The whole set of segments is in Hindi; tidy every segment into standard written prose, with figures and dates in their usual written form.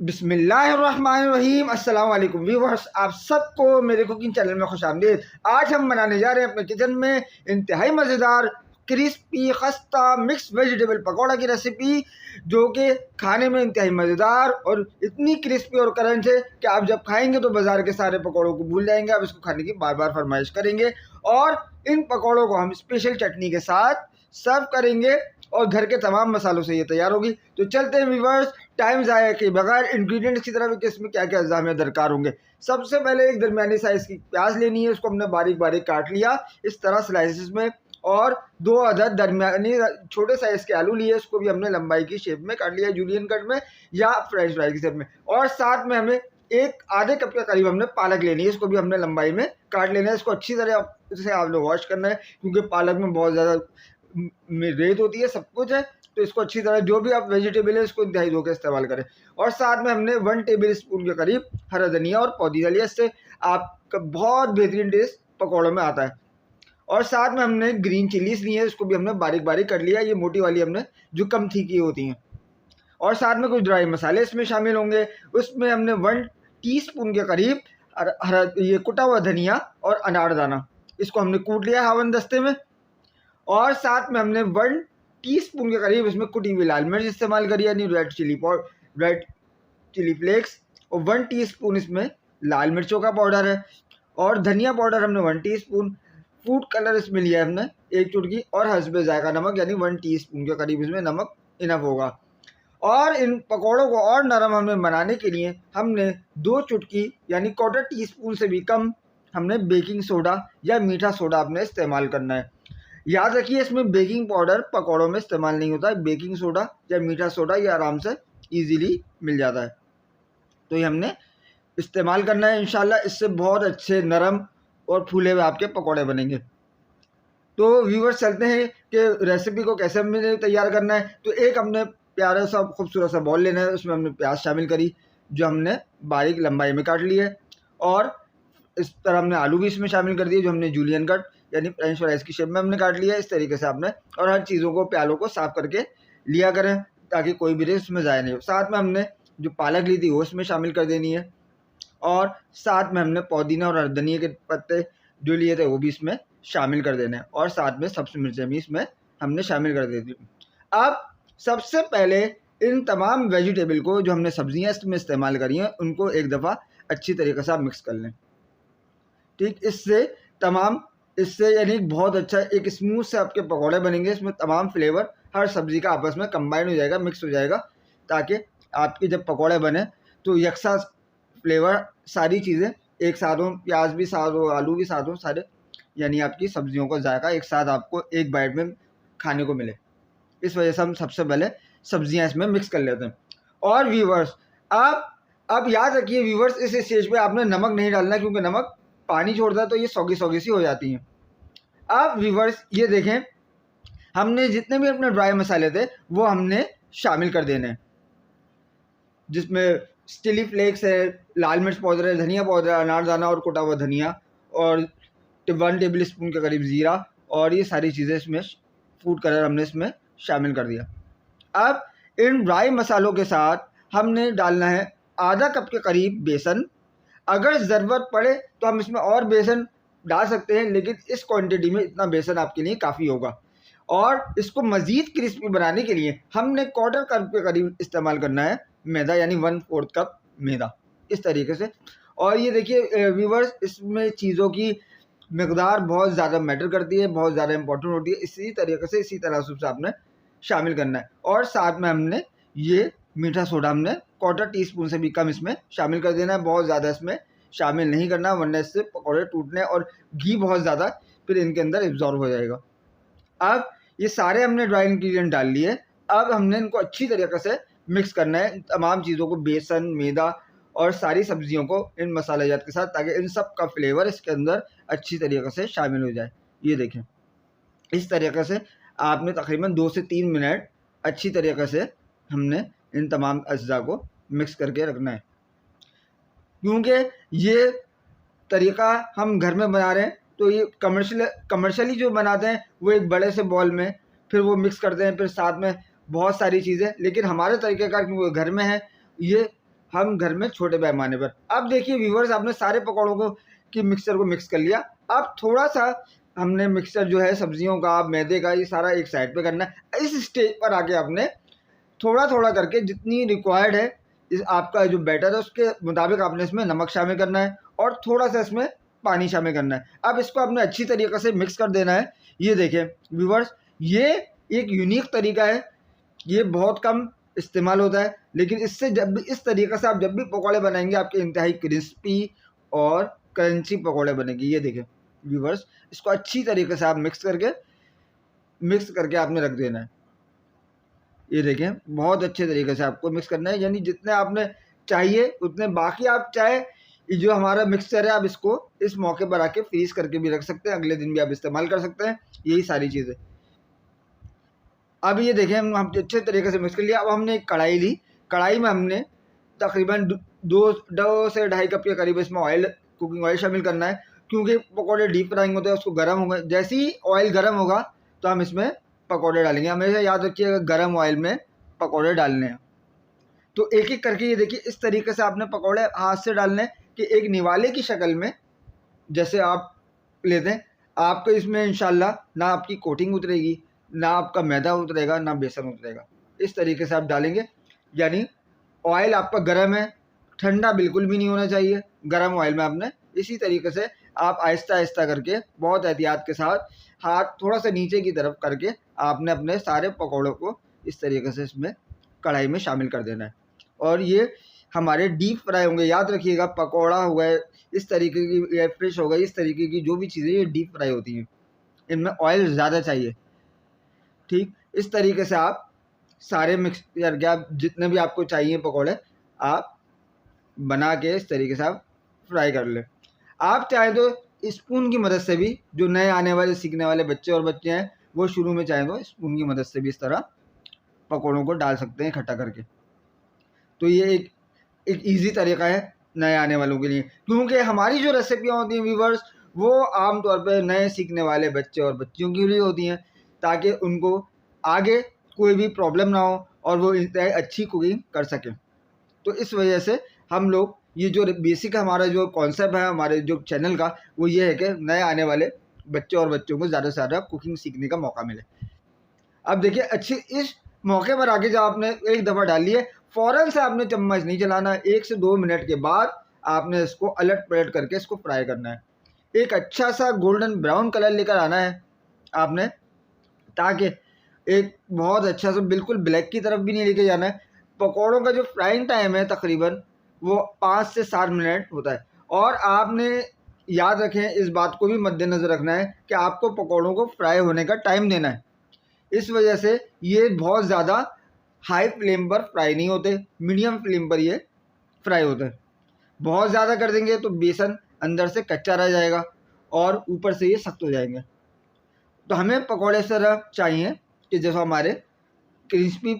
बिस्मिल्लाहिर्रहमानिर्रहीम। अस्सलाम वालेकुम व्यूअर्स, आप सबको मेरे कुकिंग चैनल में खुशामदीद। आज हम बनाने जा रहे हैं अपने किचन में इंतहाई मज़ेदार क्रिस्पी खस्ता मिक्स वेजिटेबल पकौड़ा की रेसिपी, जो कि खाने में इंतहाई मज़ेदार और इतनी क्रिस्पी और क्रंच है कि आप जब खाएंगे तो बाज़ार के सारे पकौड़ों को भूल जाएंगे। आप इसको खाने की बार बार फरमाइश करेंगे और इन पकौड़ों को हम स्पेशल चटनी के साथ सर्व करेंगे और घर के तमाम मसालों से ये तैयार होगी। तो चलते हैं व्यूअर्स, टाइम ज़ाया के बगैर इंग्रेडिएंट्स की तरफ कि इसमें क्या क्या अज़ाम दरकार होंगे। सबसे पहले एक दरमियानी साइज़ की प्याज लेनी है, उसको हमने बारीक बारीक काट लिया इस तरह स्लाइसिस में, और 2 अदद दरमियानी छोटे साइज़ के आलू लिए, उसको भी हमने लंबाई की शेप में काट लिया, जूलियन कट में या फ्रेंच फ्राई की शेप में। और साथ में हमें एक आधे कप के करीब हमने पालक लेनी है, इसको भी हमने लंबाई में काट लेना है। इसको अच्छी तरह से आपने वॉश करना है, क्योंकि पालक में बहुत ज़्यादा रेत होती है, सब कुछ है। तो इसको अच्छी तरह, जो भी आप वेजिटेबल है इसको इंतहाई धो के इस्तेमाल करें। और साथ में हमने 1 टेबल स्पून के करीब हरा धनिया और पुदीना लिया, इससे आपका बहुत बेहतरीन टेस्ट पकौड़ों में आता है। और साथ में हमने ग्रीन चिलीज ली है, इसको भी हमने बारीक बारीक कर लिया, ये मोटी वाली हमने जो कम तीखी होती हैं। और साथ में कुछ ड्राई मसाले इसमें शामिल होंगे। उसमें हमने 1 टीस्पून के करीब हरा ये कुटा हुआ धनिया और अनारदाना, इसको हमने कूट लिया हवन दस्ते में। और साथ में हमने 1 टीस्पून के करीब इसमें कुटी हुई लाल मिर्च इस्तेमाल करी, यानी रेड चिली फ्लेक्स। और 1 टीस्पून इसमें लाल मिर्चों का पाउडर है। और धनिया पाउडर हमने 1 टीस्पून, फूड कलर इसमें लिया है हमने 1 चुटकी, और हस्बे जायका नमक यानी 1 टीस्पून के करीब इसमें नमक इनफ होगा। और इन पकौड़ों को और नरम हमें बनाने के लिए हमने 2 चुटकी यानी 1/4 टीस्पून से भी कम हमने बेकिंग सोडा या मीठा सोडा अपने इस्तेमाल करना है। याद रखिए, इसमें बेकिंग पाउडर पकौड़ों में इस्तेमाल नहीं होता है, बेकिंग सोडा या मीठा सोडा ये आराम से इजीली मिल जाता है। तो ये हमने इस्तेमाल करना है, इंशाल्लाह इससे बहुत अच्छे नरम और फूले हुए आपके पकौड़े बनेंगे। तो व्यूअर्स, चलते हैं कि रेसिपी को कैसे हमें तैयार करना है। तो एक हमने प्यारा सा खूबसूरत सा बॉल लेना है, उसमें हमने प्याज शामिल करी जो हमने बारीक लंबाई में काट ली है। और इस तरह हमने आलू भी इसमें शामिल कर दिए, जो हमने जूलियन कट यानी फ्रेंच फ्राइज की शेप में हमने काट लिया है। इस तरीके से आपने, और हर चीज़ों को प्यालों को साफ करके लिया करें ताकि कोई भी रेस उसमें ज़ाया नहीं हो। साथ में हमने जो पालक ली थी वो इसमें शामिल कर देनी है। और साथ में हमने पुदीना और धनिया के पत्ते जो लिए थे वो भी इसमें शामिल कर देने हैं। और साथ में सब्ज़ी मिर्चें भी इसमें हमने शामिल कर दी थी। अब सबसे पहले इन तमाम वेजिटेबल को, जो हमने सब्जियां इसमें इस्तेमाल करी हैं, उनको एक दफ़ा अच्छी तरीके से आप मिक्स कर लें। ठीक, इससे यानी बहुत अच्छा एक स्मूथ से आपके पकौड़े बनेंगे। इसमें तमाम फ्लेवर हर सब्ज़ी का आपस में कंबाइन हो जाएगा, मिक्स हो जाएगा, ताकि आपके जब पकौड़े बने तो यकसा फ्लेवर सारी चीज़ें एक साथ हों, प्याज भी साथ हो, आलू भी साथ हो, सारे यानी आपकी सब्जियों का जायका एक साथ आपको एक बाइट में खाने को मिले। इस वजह से हम सबसे पहले सब्जियां इसमें मिक्स कर लेते हैं। और व्यूवर्स, आप अब याद रखिए व्यूवर्स, इस स्टेज पे आपने नमक नहीं डालना, क्योंकि नमक पानी छोड़ता है तो ये सौगी सौगी सी हो जाती हैं। अब व्यूवर्स ये देखें, हमने जितने भी अपने ड्राई मसाले थे वो हमने शामिल कर देने हैं, जिसमें चिली फ्लेक्स है, लाल मिर्च पाउडर है, धनिया पाउडर, अनारदाना और कुटा हुआ धनिया, और 1 टेबल स्पून के करीब ज़ीरा, और ये सारी चीज़ें इसमें फूड कलर हमने इसमें शामिल कर दिया। अब इन ड्राई मसालों के साथ हमने डालना है आधा कप के करीब बेसन। अगर ज़रूरत पड़े तो हम इसमें और बेसन डाल सकते हैं, लेकिन इस क्वांटिटी में इतना बेसन आपके लिए काफ़ी होगा। और इसको मज़ीद क्रिस्पी बनाने के लिए हमने 1/4 कप के करीब इस्तेमाल करना है मैदा, यानी 1/4 कप मैदा, इस तरीके से। और ये देखिए व्यूवर्स, इसमें चीज़ों की मकदार बहुत ज़्यादा मैटर करती है, बहुत ज़्यादा इंपॉर्टेंट होती है। इसी तरीके से, इसी तरह से आपने शामिल करना है। और साथ में हमने ये मीठा सोडा हमने 1/4 टीस्पून से भी कम इसमें शामिल कर देना है। बहुत ज़्यादा इसमें शामिल नहीं करना, वरना इससे पकौड़े टूटने और घी बहुत ज़्यादा फिर इनके अंदर एब्जॉर्ब हो जाएगा। अब ये सारे हमने ड्राई इंग्रेडिएंट डाल लिए। अब हमने इनको अच्छी तरीके से मिक्स करना है, तमाम चीज़ों को, बेसन, मैदा और सारी सब्जियों को इन मसालेजात के साथ, ताकि इन सब का फ्लेवर इसके अंदर अच्छी तरीके से शामिल हो जाए। ये देखें, इस तरीके से आपने तकरीबन 2 से 3 मिनट अच्छी तरीके से हमने इन तमाम अज्जा को मिक्स करके रखना है, क्योंकि ये तरीका हम घर में बना रहे हैं। तो ये कमर्शियली जो बनाते हैं वो एक बड़े से बॉल में फिर वो मिक्स करते हैं, फिर साथ में बहुत सारी चीज़ें। लेकिन हमारे तरीक़ेकार क्योंकि घर में है, ये हम घर में छोटे पैमाने पर। अब देखिए व्यूवर्स, आपने सारे पकौड़ों को की मिक्सचर को मिक्स कर लिया। अब थोड़ा सा हमने मिक्सचर जो है सब्जियों का, मैदे का, ये सारा एक साइड पे करना है। इस स्टेज पर आके आपने थोड़ा थोड़ा करके जितनी रिक्वायर्ड है इस आपका जो बैटर है उसके मुताबिक आपने इसमें नमक शामिल करना है और थोड़ा सा इसमें पानी शामिल करना है। अब इसको आपने अच्छी तरीके से मिक्स कर देना है। ये देखें व्यूवर्स, ये एक यूनिक तरीका है, ये बहुत कम इस्तेमाल होता है, लेकिन इससे जब भी इस तरीके से आप जब भी पकौड़े बनाएंगे आपके इंतहाई क्रिस्पी और क्रंची पकौड़े बनेंगे। ये देखें व्यूवर्स, इसको अच्छी तरीके से आप मिक्स करके आपने रख देना है। ये देखें बहुत अच्छे तरीके से आपको मिक्स करना है, यानी जितने आपने चाहिए उतने। बाकी आप चाहे ये जो हमारा मिक्सचर है आप इसको इस मौके पर आके फ्रीज करके भी रख सकते हैं, अगले दिन भी आप इस्तेमाल कर सकते हैं। यही सारी चीज़ें। अब ये देखें हम अच्छे तरीके से मिक्स कर लिया। अब हमने एक कढ़ाई ली, कढ़ाई में हमने तकरीबन 2 से 2.5 कप के करीब इसमें ऑयल, कुकिंग ऑयल शामिल करना है, क्योंकि पकौड़े डीप फ्राइंग होते हैं, उसको गर्म होगा। जैसे ही ऑयल गर्म होगा तो हम इसमें पकौड़े डालेंगे। हमेशा याद रखिएगा गर्म ऑयल में पकौड़े डालने हैं। तो एक एक करके ये देखिए इस तरीके से आपने पकौड़े हाथ से डालने कि एक निवाले की शक्ल में जैसे आप लेते हैं। आपको इसमें इंशाल्लाह ना आपकी कोटिंग उतरेगी, ना आपका मैदा उतरेगा, ना बेसन उतरेगा। इस तरीके से आप डालेंगे, यानी ऑयल आपका गर्म है, ठंडा बिल्कुल भी नहीं होना चाहिए। गर्म ऑयल में आपने इसी तरीके से आप आहिस्ता आहिस्ता करके बहुत एहतियात के साथ हाथ थोड़ा सा नीचे की तरफ करके आपने अपने सारे पकौड़ों को इस तरीके से इसमें कढ़ाई में शामिल कर देना है और ये हमारे डीप फ्राई होंगे। याद रखिएगा पकौड़ा हो गए इस तरीके की या फिश हो गई, इस तरीके की जो भी चीज़ें ये डीप फ्राई होती हैं, इनमें ऑयल ज़्यादा चाहिए। ठीक इस तरीके से आप सारे मिक्स करके आप जितने भी आपको चाहिए पकौड़े आप बना के इस तरीके से आप फ्राई कर लें। आप चाहें तो स्पून की मदद से भी, जो नए आने वाले सीखने वाले बच्चे और बच्चे हैं वो शुरू में चाहें तो स्पून की मदद से भी इस तरह पकौड़ों को डाल सकते हैं इकट्ठा करके। तो ये एक ईजी तरीका है नए आने वालों के लिए, क्योंकि हमारी जो रेसिपियाँ होती हैं व्यूवर्स वो आमतौर पर नए सीखने वाले बच्चे और बच्चियों के लिए होती हैं, ताकि उनको आगे कोई भी प्रॉब्लम ना हो और वो इंतहाई अच्छी कुकिंग कर सकें। तो इस वजह से हम लोग ये जो बेसिक हमारा जो कॉन्सेप्ट है हमारे जो चैनल का वो ये है कि नए आने वाले बच्चे और बच्चों को ज़्यादा से ज़्यादा कुकिंग सीखने का मौका मिले। अब देखिए अच्छी इस मौके पर आके जब आपने एक दफ़ा डाली है फ़ौरन से आपने चम्मच नहीं चलाना है। 1 से 2 मिनट के बाद आपने इसको अलट पलट करके इसको फ्राई करना है। एक अच्छा सा गोल्डन ब्राउन कलर लेकर आना है आपने, ताकि एक बहुत अच्छा सा बिल्कुल ब्लैक की तरफ भी नहीं लेके जाना है। पकौड़ों का जो फ्राइंग टाइम है तकरीबन वो 5 से 7 मिनट होता है और आपने याद रखें इस बात को भी मद्देनज़र रखना है कि आपको पकौड़ों को फ्राई होने का टाइम देना है। इस वजह से ये बहुत ज़्यादा हाई फ्लेम पर फ्राई नहीं होते, मीडियम फ्लेम पर ये फ्राई होते हैं। बहुत ज़्यादा कर देंगे तो बेसन अंदर से कच्चा रह जाएगा और ऊपर से ये सख्त हो जाएंगे। तो हमें पकौड़े इस तरह चाहिए कि जैसा हमारे क्रिस्पी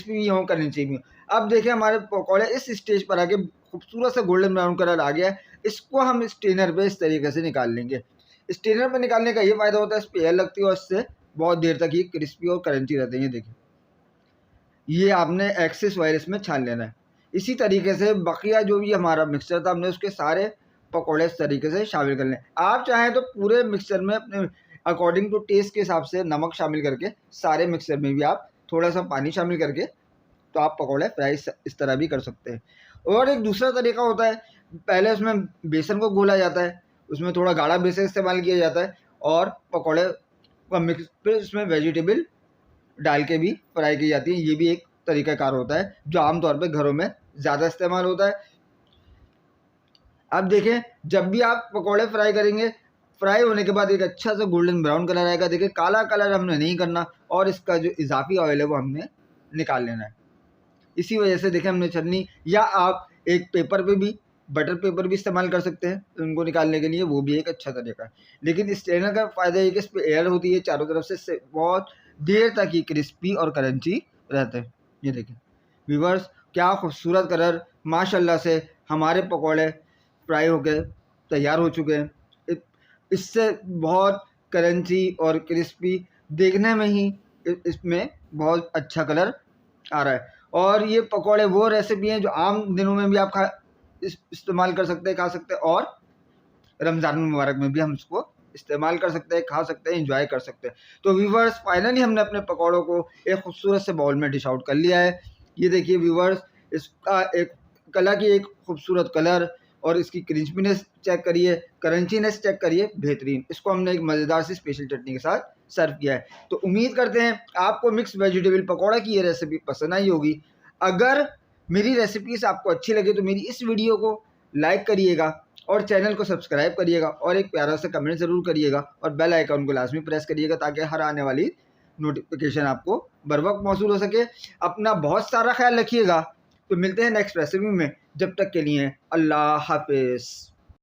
भी हों, क्रंची भी हों। अब देखिए हमारे पकौड़े इस स्टेज पर आके खूबसूरत सा गोल्डन ब्राउन कलर आ गया है। इसको हम स्ट्रेनर पे इस तरीके से निकाल लेंगे। स्ट्रेनर पे निकालने का ये फ़ायदा होता है इस पर एयर लगती है और इससे बहुत देर तक ये क्रिस्पी और क्रंची रहते हैं। ये देखिए ये आपने एक्सेस वायर इसमें छान लेना है। इसी तरीके से बकिया जो भी हमारा मिक्सचर था हमने उसके सारे पकौड़े इस तरीके से शामिल कर लें। आप चाहें तो पूरे मिक्सचर में अपने अकॉर्डिंग टू टेस्ट के हिसाब से नमक शामिल करके सारे मिक्सचर में भी आप थोड़ा सा पानी शामिल करके तो आप पकौड़े फ्राई इस तरह भी कर सकते हैं। और एक दूसरा तरीका होता है, पहले उसमें बेसन को घोला जाता है, उसमें थोड़ा गाढ़ा बेसन इस्तेमाल किया जाता है और पकौड़े का मिक्स फिर उसमें वेजिटेबल डाल के भी फ्राई की जाती है। ये भी एक तरीक़ाकार होता है जो आमतौर पर घरों में ज़्यादा इस्तेमाल होता है। अब देखें जब भी आप पकौड़े फ्राई करेंगे, फ्राई होने के बाद एक अच्छा सा गोल्डन ब्राउन कलर आएगा। देखिए काला कलर हमने नहीं करना और इसका जो इजाफी ऑयल है वो हमने निकाल लेना है। इसी वजह से देखें हमने छन्नी या आप एक पेपर पे भी बटर पेपर भी इस्तेमाल कर सकते हैं उनको निकालने के लिए, वो भी एक अच्छा तरीका है। लेकिन स्ट्रेनर का फ़ायदा ये कि इस पर एयर होती है चारों तरफ से, इससे बहुत देर तक ये क्रिस्पी और क्रंची रहते हैं। ये देखिए व्यूअर्स क्या खूबसूरत कलर, माशाल्लाह से हमारे पकौड़े फ्राई होकर तैयार हो चुके हैं। इससे बहुत क्रंची और क्रिस्पी, देखने में ही इसमें बहुत अच्छा कलर आ रहा है। और ये पकौड़े वो रेसिपी हैं जो आम दिनों में भी आप इस्तेमाल कर सकते हैं, खा सकते हैं, और रमज़ान मुबारक में भी हम इसको इस्तेमाल कर सकते हैं, खा सकते हैं, एंजॉय कर सकते हैं। तो व्यूवर्स फाइनली हमने अपने पकौड़ों को एक खूबसूरत से बाउल में डिश आउट कर लिया है। ये देखिए व्यूवर्स, इसका एक कलर की एक खूबसूरत कलर और इसकी क्रिस्पीनेस चेक करिए, क्रंचीनेस चेक करिए, बेहतरीन। इसको हमने एक मज़ेदार सी स्पेशल चटनी के साथ सर्व किया है। तो उम्मीद करते हैं आपको मिक्स वेजिटेबल पकौड़ा की ये रेसिपी पसंद आई होगी। अगर मेरी रेसिपीज़ आपको अच्छी लगे तो मेरी इस वीडियो को लाइक करिएगा और चैनल को सब्सक्राइब करिएगा और एक प्यारा सा कमेंट ज़रूर करिएगा और बेल आइकन को लाजमी प्रेस करिएगा ताकि हर आने वाली नोटिफिकेशन आपको बर वक्त मौसूल हो सके। अपना बहुत सारा ख्याल रखिएगा। तो मिलते हैं नेक्स्ट रेसिपी में, जब तक के लिए अल्लाह हाफिज़।